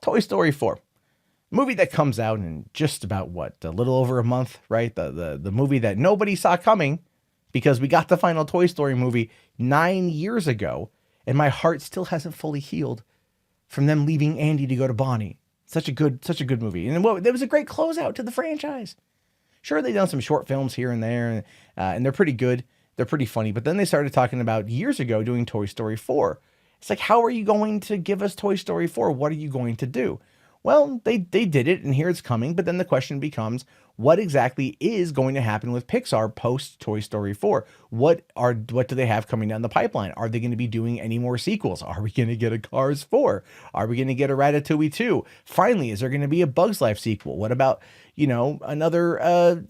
Toy Story 4. Movie that comes out in just about a little over a month, right? The movie that nobody saw coming because we got the final Toy Story movie 9 years ago, and my heart still hasn't fully healed from them leaving Andy to go to Bonnie. Such a good movie. And it was a great closeout to the franchise. Sure, they've done some short films here and there, and they're pretty good. They're pretty funny. But then they started talking about years ago doing Toy Story 4. It's like, how are you going to give us Toy Story 4? What are you going to do? Well, they did it, and here it's coming. But then the question becomes, what exactly is going to happen with Pixar post Toy Story 4? What do they have coming down the pipeline? Are they going to be doing any more sequels? Are we going to get a Cars 4? Are we going to get a Ratatouille 2? Finally, is there going to be a Bugs Life sequel? What about, another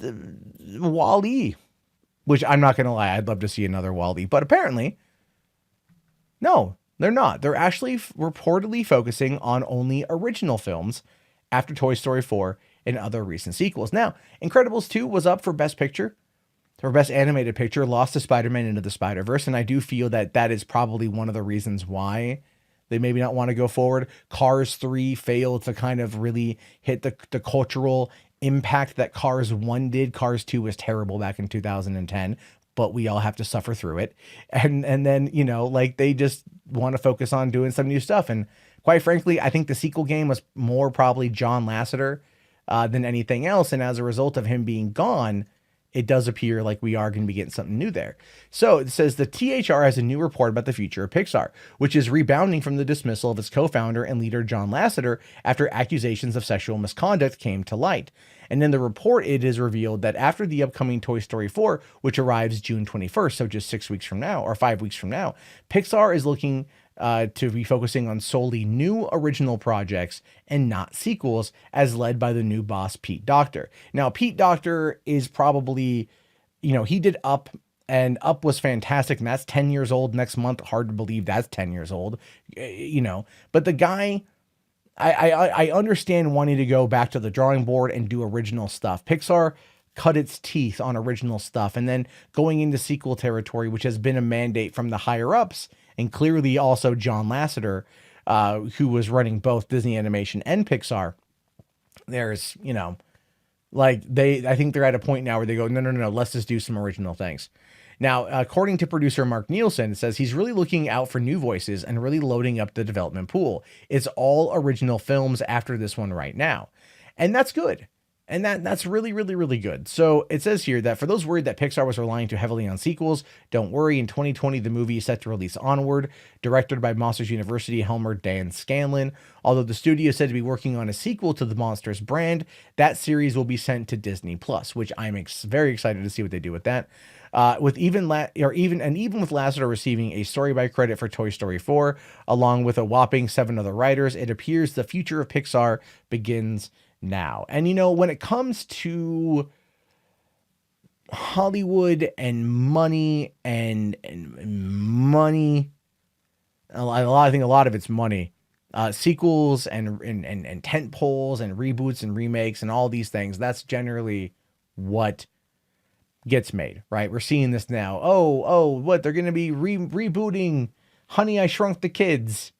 Wall-E? Which I'm not going to lie, I'd love to see another Wall-E. But apparently, no, they're not. They're actually reportedly focusing on only original films after Toy Story 4 and other recent sequels. Now, Incredibles 2 was up for Best Picture, for Best Animated Picture, lost to Spider-Man Into the Spider-Verse, and I do feel that is probably one of the reasons why they maybe not want to go forward. Cars 3 failed to kind of really hit the cultural impact that Cars 1 did. Cars 2 was terrible back in 2010. But we all have to suffer through it. And then, they just want to focus on doing some new stuff. And quite frankly, I think the sequel game was more probably John Lasseter than anything else. And as a result of him being gone, it does appear like we are going to be getting something new there. So it says the THR has a new report about the future of Pixar, which is rebounding from the dismissal of its co-founder and leader John Lasseter after accusations of sexual misconduct came to light. And in the report, it is revealed that after the upcoming Toy Story 4, which arrives June 21st, so just 6 weeks from now, or 5 weeks from now, Pixar is looking to be focusing on solely new original projects and not sequels, as led by the new boss, Pete Docter. Now, Pete Docter is probably, he did Up, and Up was fantastic, and that's 10 years old next month. Hard to believe that's 10 years old, But the guy, I understand wanting to go back to the drawing board and do original stuff. Pixar cut its teeth on original stuff, and then going into sequel territory, which has been a mandate from the higher ups, and clearly also John Lasseter, who was running both Disney Animation and Pixar. There's, I think they're at a point now where they go, no, let's just do some original things. Now, according to producer Mark Nielsen, it says he's really looking out for new voices and really loading up the development pool. It's all original films after this one right now. And that's good. And that's really, really, really good. So it says here that for those worried that Pixar was relying too heavily on sequels, don't worry. In 2020, the movie is set to release Onward, directed by Monsters University helmer Dan Scanlon. Although the studio is said to be working on a sequel to the Monsters brand, that series will be sent to Disney Plus, which I'm very excited to see what they do with that. Even with Lasseter receiving a story by credit for Toy Story 4, along with a whopping 7 other writers, it appears the future of Pixar begins now. And when it comes to Hollywood and money and money, I think a lot of it's money. Sequels and tent poles and reboots and remakes and all these things. That's generally what gets made, right? We're seeing this now. What they're going to be rebooting Honey, I Shrunk the Kids.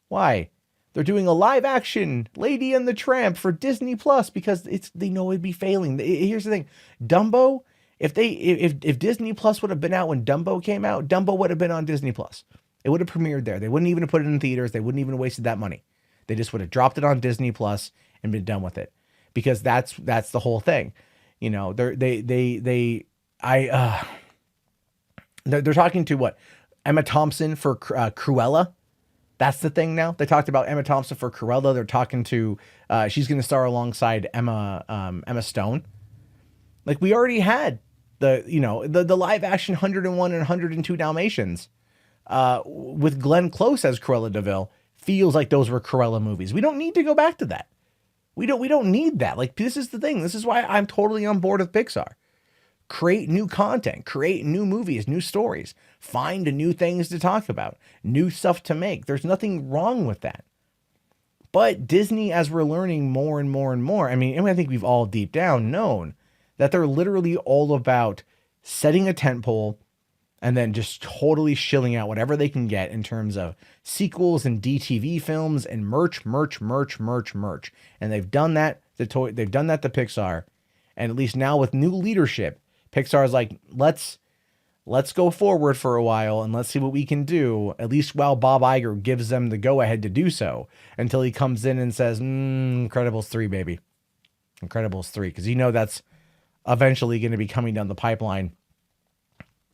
Why? They're doing a live action Lady and the Tramp for Disney Plus because they know it'd be failing. Here's the thing. Dumbo, if Disney Plus would have been out when Dumbo came out, Dumbo would have been on Disney Plus. It would have premiered there. They wouldn't even have put it in theaters. They wouldn't even have wasted that money. They just would have dropped it on Disney Plus and been done with it, because that's the whole thing. They're talking to what? Emma Thompson for Cruella. That's the thing now. They talked about Emma Thompson for Cruella. They're talking to, she's going to star alongside Emma Stone. Like, we already had the live action 101 and 102 Dalmatians with Glenn Close as Cruella DeVille. Feels like those were Cruella movies. We don't need to go back to that. We don't need that. Like, this is the thing. This is why I'm totally on board with Pixar. Create new content, create new movies, new stories, find new things to talk about, new stuff to make. There's nothing wrong with that. But Disney, as we're learning more and more and more, I think we've all deep down known that they're literally all about setting a tentpole, and then just totally shilling out whatever they can get in terms of sequels and DTV films and merch. And they've done that they've done that to Pixar. And at least now with new leadership, Pixar is like, let's go forward for a while and let's see what we can do, at least while Bob Iger gives them the go ahead to do so, until he comes in and says, Incredibles 3, baby. Incredibles 3. Because that's eventually going to be coming down the pipeline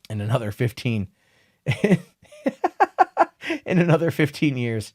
in another 15 in another 15 years.